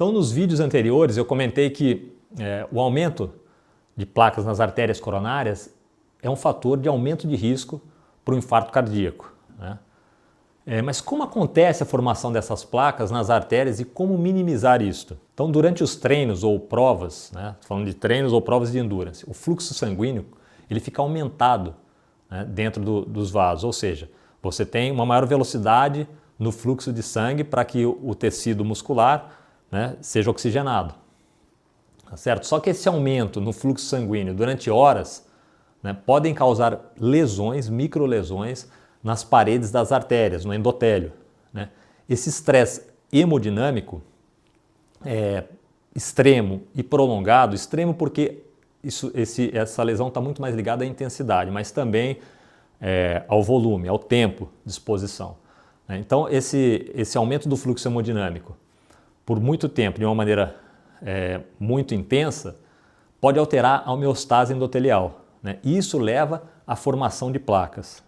Então, nos vídeos anteriores eu comentei que o aumento de placas nas artérias coronárias é um fator de aumento de risco para o infarto cardíaco, né? Mas como acontece a formação dessas placas nas artérias e como minimizar isto? Então, durante os treinos ou provas, né, falando de treinos ou provas de endurance, o fluxo sanguíneo ele fica aumentado, né, dentro dos vasos, ou seja, você tem uma maior velocidade no fluxo de sangue para que o tecido muscular, né, seja oxigenado. Tá certo? Só que esse aumento no fluxo sanguíneo durante horas, né, podem causar lesões, microlesões, nas paredes das artérias, no endotélio, né? Esse estresse hemodinâmico extremo e prolongado, extremo porque essa lesão está muito mais ligada à intensidade, mas também ao volume, ao tempo de exposição, né? Então esse aumento do fluxo hemodinâmico por muito tempo, de uma maneira muito intensa, pode alterar a homeostase endotelial, né? E isso leva à formação de placas.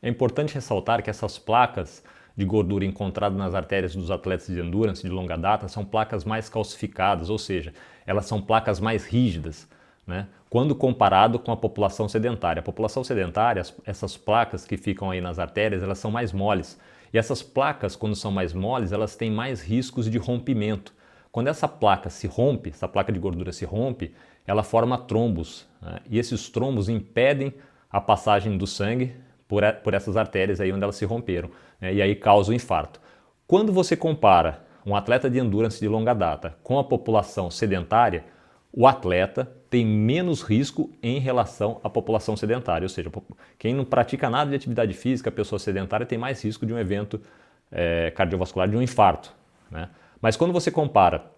É importante ressaltar que essas placas de gordura encontradas nas artérias dos atletas de endurance de longa data são placas mais calcificadas, ou seja, elas são placas mais rígidas, né, quando comparado com a população sedentária. A população sedentária, essas placas que ficam aí nas artérias, elas são mais moles. E essas placas, quando são mais moles, elas têm mais riscos de rompimento. Quando essa placa se rompe, essa placa de gordura se rompe, ela forma trombos, né, e esses trombos impedem a passagem do sangue por essas artérias aí onde elas se romperam, né, e aí causa o infarto. Quando você compara um atleta de endurance de longa data com a população sedentária, o atleta tem menos risco em relação à população sedentária, ou seja, quem não pratica nada de atividade física, a pessoa sedentária tem mais risco de um evento cardiovascular, de um infarto, né? Mas quando você compara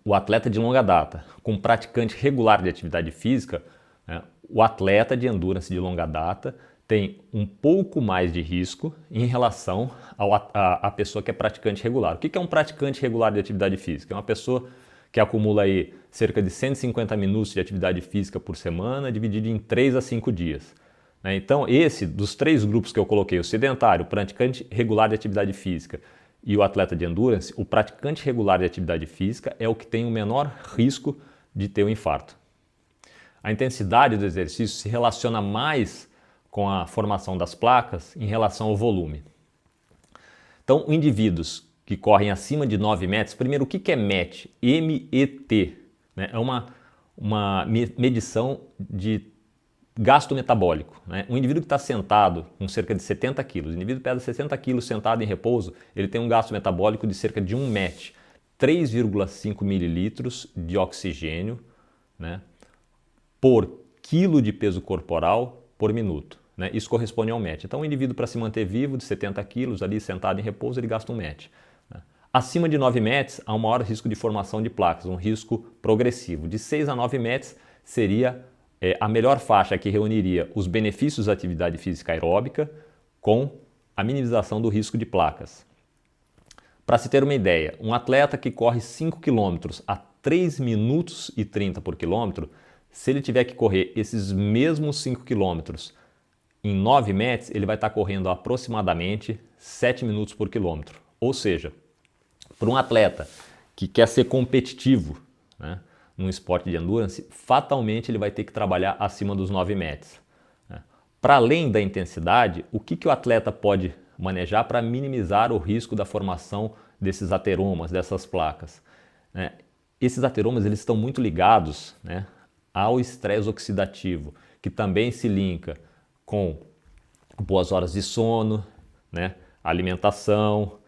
o atleta de longa data com um praticante regular de atividade física, né, o atleta de endurance de longa data tem um pouco mais de risco em relação à pessoa que é praticante regular. O que é um praticante regular de atividade física? É uma pessoa que acumula aí cerca de 150 minutos de atividade física por semana, dividido em 3 a 5 dias. Então, dos 3 grupos que eu coloquei, o sedentário, o praticante regular de atividade física e o atleta de endurance, o praticante regular de atividade física é o que tem o menor risco de ter um infarto. A intensidade do exercício se relaciona mais com a formação das placas em relação ao volume. Então, indivíduos que correm acima de 9 metros, primeiro, o que é MET? M-E-T, né? É uma medição de gasto metabólico, né? Um indivíduo que está sentado com cerca de 70 quilos, o indivíduo pesa 60 quilos sentado em repouso, ele tem um gasto metabólico de cerca de 1 MET, 3,5 mililitros de oxigênio, né, por quilo de peso corporal por minuto, né? Isso corresponde ao MET. Então, o indivíduo, para se manter vivo, de 70 quilos, ali sentado em repouso, ele gasta 1 MET. Né? Acima de 9 METs, há um maior risco de formação de placas, um risco progressivo. De 6 a 9 METs seria a melhor faixa que reuniria os benefícios da atividade física aeróbica com a minimização do risco de placas. Para se ter uma ideia, um atleta que corre 5 km a 3 minutos e 30 por quilômetro, se ele tiver que correr esses mesmos 5 km em 9 metros, ele vai estar correndo aproximadamente 7 minutos por quilômetro. Ou seja, para um atleta que quer ser competitivo, né, num esporte de endurance, fatalmente ele vai ter que trabalhar acima dos 9 metros. Né. Para além da intensidade, o que o atleta pode manejar para minimizar o risco da formação desses ateromas, dessas placas? Né. Esses ateromas eles estão muito ligados, né, ao estresse oxidativo, que também se linka com boas horas de sono, né, alimentação,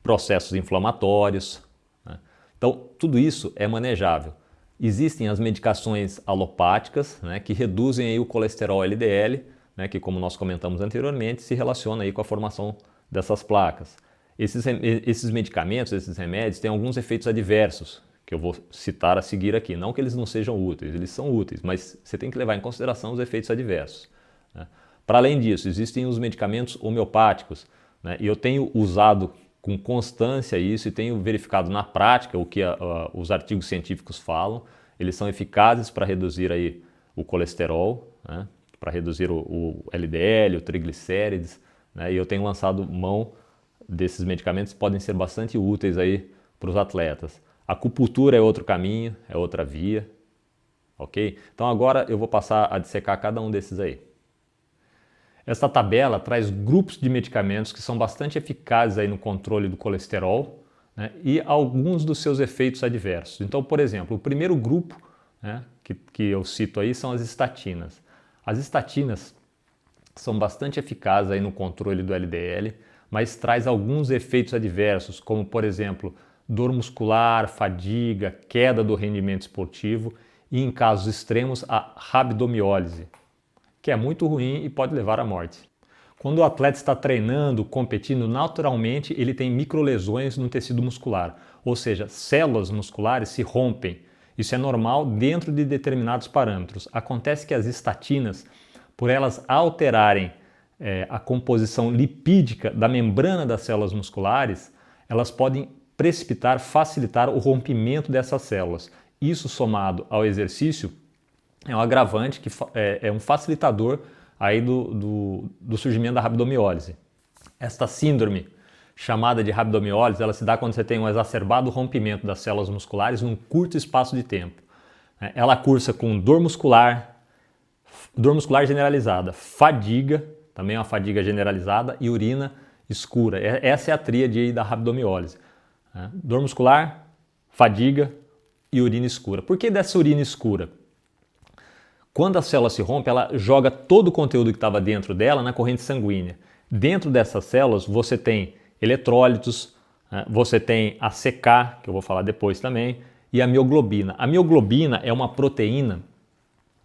processos inflamatórios, né. Então, tudo isso é manejável. Existem as medicações alopáticas, né, que reduzem aí o colesterol LDL, né, que, como nós comentamos anteriormente, se relaciona aí com a formação dessas placas. Esses medicamentos, esses remédios, têm alguns efeitos adversos, que eu vou citar a seguir aqui. Não que eles não sejam úteis, eles são úteis, mas você tem que levar em consideração os efeitos adversos, né? Para além disso, existem os medicamentos homeopáticos, né? E eu tenho usado com constância isso e tenho verificado na prática o que os artigos científicos falam. Eles são eficazes para reduzir aí o colesterol, né? Para reduzir o LDL, o triglicérides, né? E eu tenho lançado mão desses medicamentos que podem ser bastante úteis aí para os atletas. A acupuntura é outro caminho, é outra via, ok? Então agora eu vou passar a dissecar cada um desses aí. Essa tabela traz grupos de medicamentos que são bastante eficazes aí no controle do colesterol, né, e alguns dos seus efeitos adversos. Então, por exemplo, o primeiro grupo, né, que eu cito aí são as estatinas. As estatinas são bastante eficazes aí no controle do LDL, mas traz alguns efeitos adversos, como por exemplo, dor muscular, fadiga, queda do rendimento esportivo e, em casos extremos, a rabdomiólise, que é muito ruim e pode levar à morte. Quando o atleta está treinando, competindo, naturalmente ele tem microlesões no tecido muscular, ou seja, células musculares se rompem. Isso é normal dentro de determinados parâmetros. Acontece que as estatinas, por elas alterarem a composição lipídica da membrana das células musculares, elas podem precipitar, facilitar o rompimento dessas células. Isso, somado ao exercício, é um agravante que é um facilitador aí do surgimento da rabdomiólise. Esta síndrome, chamada de rabdomiólise, ela se dá quando você tem um exacerbado rompimento das células musculares num curto espaço de tempo. Ela cursa com dor muscular generalizada, fadiga, também uma fadiga generalizada, e urina escura. Essa é a tríade aí da rabdomiólise. Dor muscular, fadiga e urina escura. Por que dessa urina escura? Quando a célula se rompe, ela joga todo o conteúdo que estava dentro dela na corrente sanguínea. Dentro dessas células você tem eletrólitos, você tem a CK, que eu vou falar depois também, e a mioglobina. A mioglobina é uma proteína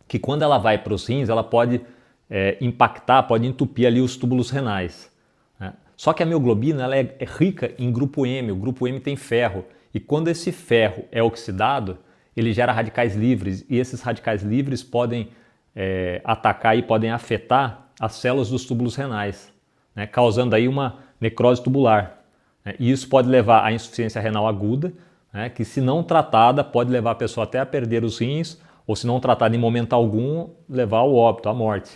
que, quando ela vai para os rins, ela pode impactar, pode entupir ali os túbulos renais. Só que a mioglobina ela é rica em grupo M, o grupo M tem ferro, e quando esse ferro é oxidado, ele gera radicais livres, e esses radicais livres podem atacar e podem afetar as células dos túbulos renais, né, causando aí uma necrose tubular. E isso pode levar à insuficiência renal aguda, né, que, se não tratada, pode levar a pessoa até a perder os rins, ou, se não tratada em momento algum, levar ao óbito, à morte.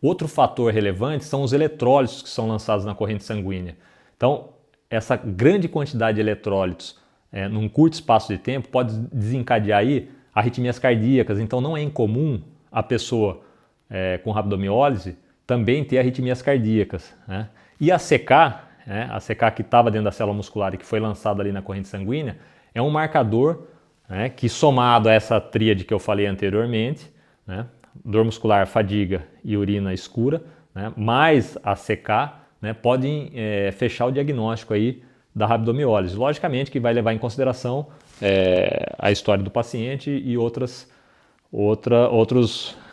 Outro fator relevante são os eletrólitos que são lançados na corrente sanguínea. Então, essa grande quantidade de eletrólitos num curto espaço de tempo pode desencadear aí arritmias cardíacas. Então, não é incomum a pessoa com rabdomiólise também ter arritmias cardíacas, né? E a CK, a CK que estava dentro da célula muscular e que foi lançada ali na corrente sanguínea, é um marcador, né, que, somado a essa tríade que eu falei anteriormente, né, dor muscular, fadiga e urina escura, né, mais a CK, né, podem fechar o diagnóstico aí da rabdomiólise. Logicamente que vai levar em consideração a história do paciente e outros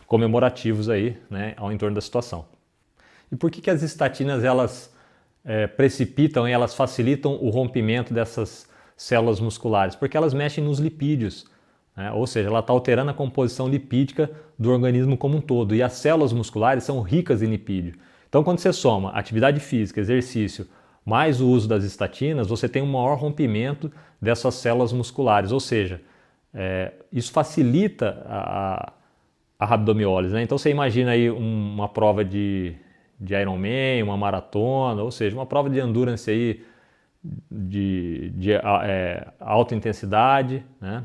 comemorativos aí, né, ao entorno da situação. E por que as estatinas elas precipitam e elas facilitam o rompimento dessas células musculares? Porque elas mexem nos lipídios, né? Ou seja, ela está alterando a composição lipídica do organismo como um todo, e as células musculares são ricas em lipídio. Então, quando você soma atividade física, exercício, mais o uso das estatinas, você tem um maior rompimento dessas células musculares, ou seja, isso facilita a rabdomiólise, né? Então você imagina aí uma prova de Ironman, uma maratona, ou seja, uma prova de endurance aí de alta intensidade, né,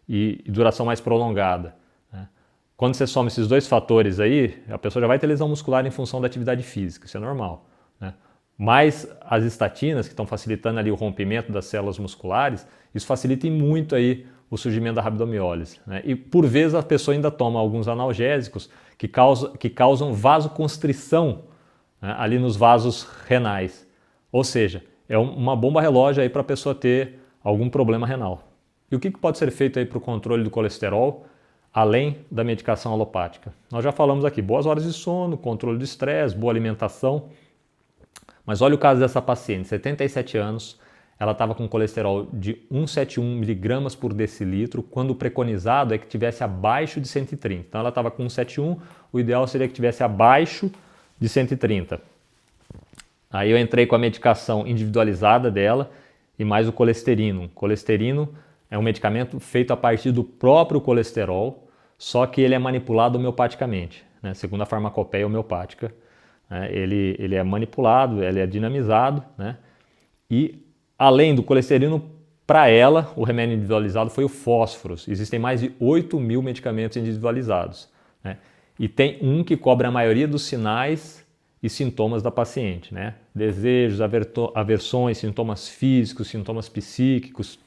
e duração mais prolongada, né? Quando você soma esses dois fatores aí, a pessoa já vai ter lesão muscular em função da atividade física, isso é normal, né? Mas as estatinas, que estão facilitando ali o rompimento das células musculares, isso facilita muito aí o surgimento da rabdomiólise, né? E por vezes a pessoa ainda toma alguns analgésicos que causam vasoconstrição, né, ali nos vasos renais. Ou seja, é uma bomba relógio aí para a pessoa ter algum problema renal. E o que pode ser feito aí para o controle do colesterol, além da medicação alopática? Nós já falamos aqui, boas horas de sono, controle do estresse, boa alimentação. Mas olha o caso dessa paciente, 77 anos, ela estava com colesterol de 171 mg por decilitro, quando o preconizado é que tivesse abaixo de 130. Então ela estava com 171, o ideal seria que tivesse abaixo de 130. Aí eu entrei com a medicação individualizada dela e mais o colesterino. Colesterino é um medicamento feito a partir do próprio colesterol, só que ele é manipulado homeopaticamente, né, segundo a farmacopeia homeopática. Ele é manipulado, ele é dinamizado, né, e além do colesterino, para ela, o remédio individualizado foi o fósforos. Existem mais de 8.000 medicamentos individualizados, né? E tem um que cobre a maioria dos sinais e sintomas da paciente, né? Desejos, aversões, sintomas físicos, sintomas psíquicos,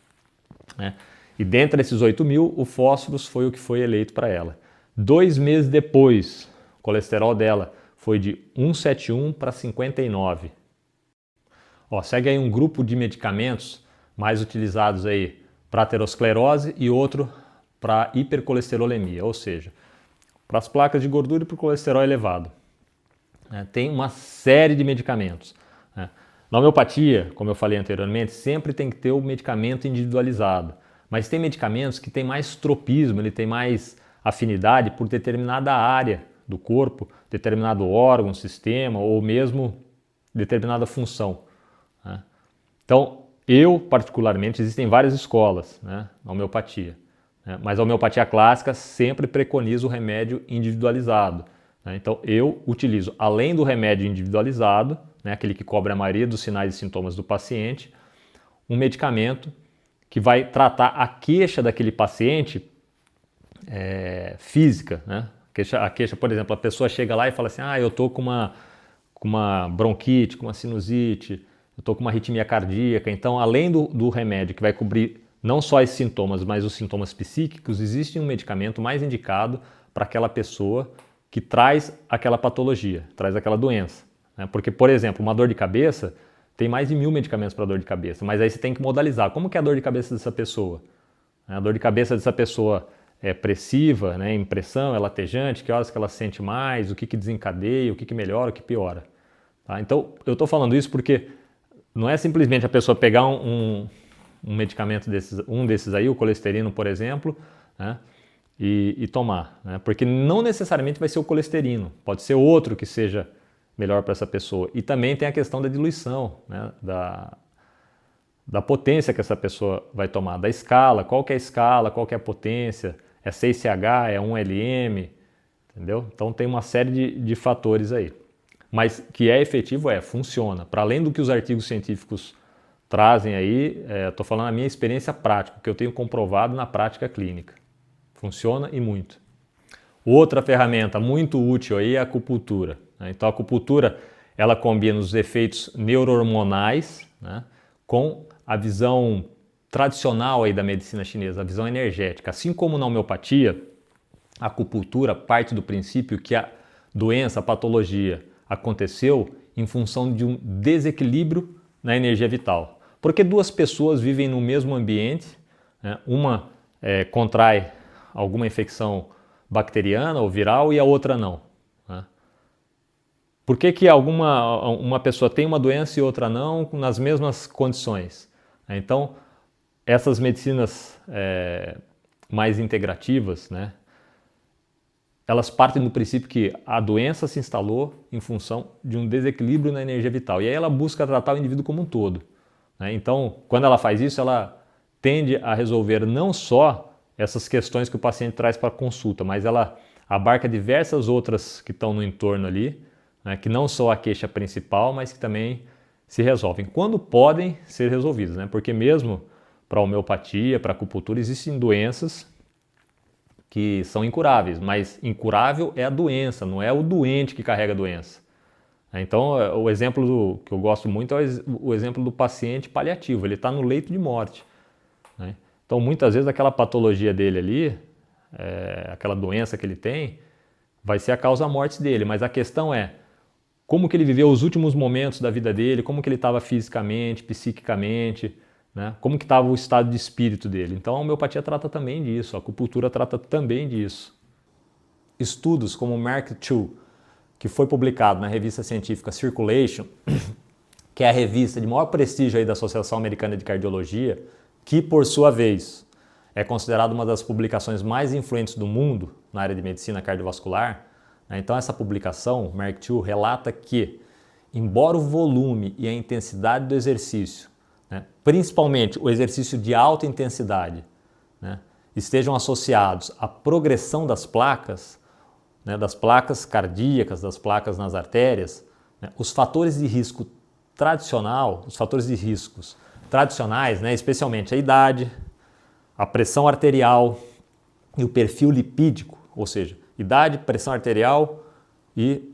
né? E dentre esses 8.000, o fósforos foi o que foi eleito para ela. 2 meses depois, o colesterol dela foi de 171 para 59. Ó, segue aí um grupo de medicamentos mais utilizados aí para aterosclerose e outro para hipercolesterolemia, ou seja, para as placas de gordura e para o colesterol elevado. Tem uma série de medicamentos. Na homeopatia, como eu falei anteriormente, sempre tem que ter o medicamento individualizado. Mas tem medicamentos que têm mais tropismo, ele tem mais afinidade por determinada área do corpo, determinado órgão, sistema ou mesmo determinada função. Então, eu particularmente, existem várias escolas, né, na homeopatia, né, mas a homeopatia clássica sempre preconiza o remédio individualizado. Então, eu utilizo, além do remédio individualizado, né, aquele que cobre a maioria dos sinais e sintomas do paciente, um medicamento que vai tratar a queixa daquele paciente física, né? A queixa, por exemplo, a pessoa chega lá e fala assim, eu estou com uma bronquite, com uma sinusite, eu estou com uma arritmia cardíaca. Então, além do remédio que vai cobrir não só esses sintomas, mas os sintomas psíquicos, existe um medicamento mais indicado para aquela pessoa que traz aquela patologia, traz aquela doença, né? Porque, por exemplo, uma dor de cabeça, tem mais de 1.000 medicamentos para dor de cabeça, mas aí você tem que modalizar. Como que é a dor de cabeça dessa pessoa? A dor de cabeça dessa pessoa é pressiva, né, impressão, é latejante, que horas que ela sente mais, o que desencadeia, o que melhora, o que piora. Tá? Então, eu estou falando isso porque não é simplesmente a pessoa pegar um medicamento desses, um desses aí, o colesterino, por exemplo, né, e tomar, né, porque não necessariamente vai ser o colesterino, pode ser outro que seja melhor para essa pessoa. E também tem a questão da diluição, né, da potência que essa pessoa vai tomar, da escala, qual que é a escala, qual que é a potência, é 6CH, é 1LM, entendeu? Então tem uma série de fatores aí. Mas que é efetivo, funciona. Para além do que os artigos científicos trazem aí, estou falando a minha experiência prática, que eu tenho comprovado na prática clínica. Funciona e muito. Outra ferramenta muito útil aí é a acupuntura. Então a acupuntura, ela combina os efeitos neurohormonais, né, com a visão tradicional aí da medicina chinesa, a visão energética. Assim como na homeopatia, a acupuntura parte do princípio que a doença, a patologia, aconteceu em função de um desequilíbrio na energia vital. Porque duas pessoas vivem no mesmo ambiente, né, uma contrai alguma infecção bacteriana ou viral e a outra não. Né? Por que uma pessoa tem uma doença e outra não, nas mesmas condições? Então, essas medicinas mais integrativas, né, elas partem do princípio que a doença se instalou em função de um desequilíbrio na energia vital. E aí ela busca tratar o indivíduo como um todo. Né? Então, quando ela faz isso, ela tende a resolver não só essas questões que o paciente traz para a consulta, mas ela abarca diversas outras que estão no entorno ali, né, que não são a queixa principal, mas que também se resolvem, quando podem ser resolvidas, né? Porque mesmo para a homeopatia, para a acupuntura, existem doenças que são incuráveis, mas incurável é a doença, não é o doente que carrega a doença. Então, o exemplo que eu gosto muito é o exemplo do paciente paliativo, ele está no leito de morte. Né? Então, muitas vezes, aquela patologia dele ali, aquela doença que ele tem, vai ser a causa da morte dele, mas a questão é como que ele viveu os últimos momentos da vida dele, como que ele estava fisicamente, psiquicamente, né? Como que estava o estado de espírito dele. Então a homeopatia trata também disso, a acupuntura trata também disso. Estudos como o Mark-II, que foi publicado na revista científica Circulation, que é a revista de maior prestígio aí da Associação Americana de Cardiologia, que por sua vez é considerada uma das publicações mais influentes do mundo na área de medicina cardiovascular. Então essa publicação, Mark-II, relata que, embora o volume e a intensidade do exercício, né, principalmente o exercício de alta intensidade, né, estejam associados à progressão das placas, né, das placas cardíacas, das placas nas artérias, né, os fatores de risco tradicionais, né, especialmente a idade, a pressão arterial e o perfil lipídico, ou seja, idade, pressão arterial e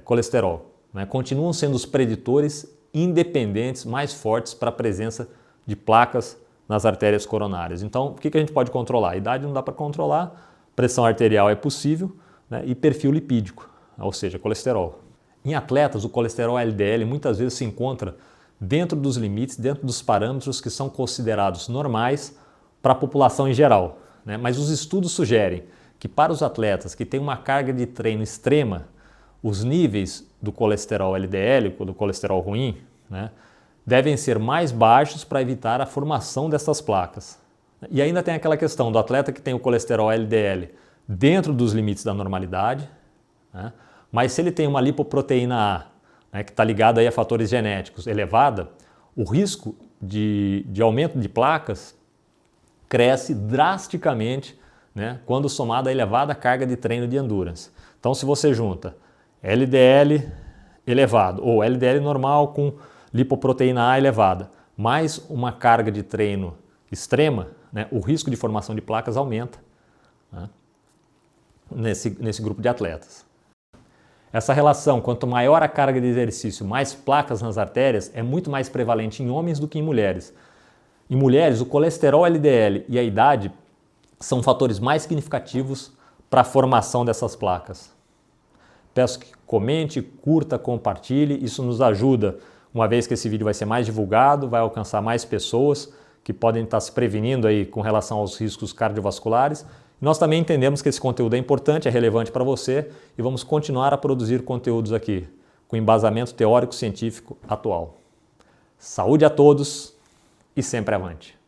colesterol, né, continuam sendo os preditores independentes mais fortes para a presença de placas nas artérias coronárias. Então, o que a gente pode controlar? A idade não dá para controlar, pressão arterial é possível, né, e perfil lipídico, ou seja, colesterol. Em atletas, o colesterol LDL muitas vezes se encontra dentro dos limites, dentro dos parâmetros que são considerados normais para a população em geral, né? Mas os estudos sugerem que para os atletas que têm uma carga de treino extrema, os níveis do colesterol LDL, do colesterol ruim, né, devem ser mais baixos para evitar a formação dessas placas. E ainda tem aquela questão do atleta que tem o colesterol LDL dentro dos limites da normalidade, né, mas se ele tem uma lipoproteína A, né, que está ligada aí a fatores genéticos elevada, o risco de aumento de placas cresce drasticamente, né, quando somado à elevada carga de treino de endurance. Então, se você junta LDL elevado ou LDL normal com lipoproteína A elevada, mais uma carga de treino extrema, né, o risco de formação de placas aumenta, né, nesse grupo de atletas. Essa relação, quanto maior a carga de exercício, mais placas nas artérias, é muito mais prevalente em homens do que em mulheres. Em mulheres, o colesterol LDL e a idade são fatores mais significativos para a formação dessas placas. Peço que comente, curta, compartilhe, isso nos ajuda, uma vez que esse vídeo vai ser mais divulgado, vai alcançar mais pessoas que podem estar se prevenindo aí com relação aos riscos cardiovasculares. Nós também entendemos que esse conteúdo é importante, é relevante para você e vamos continuar a produzir conteúdos aqui com embasamento teórico-científico atual. Saúde a todos e sempre avante!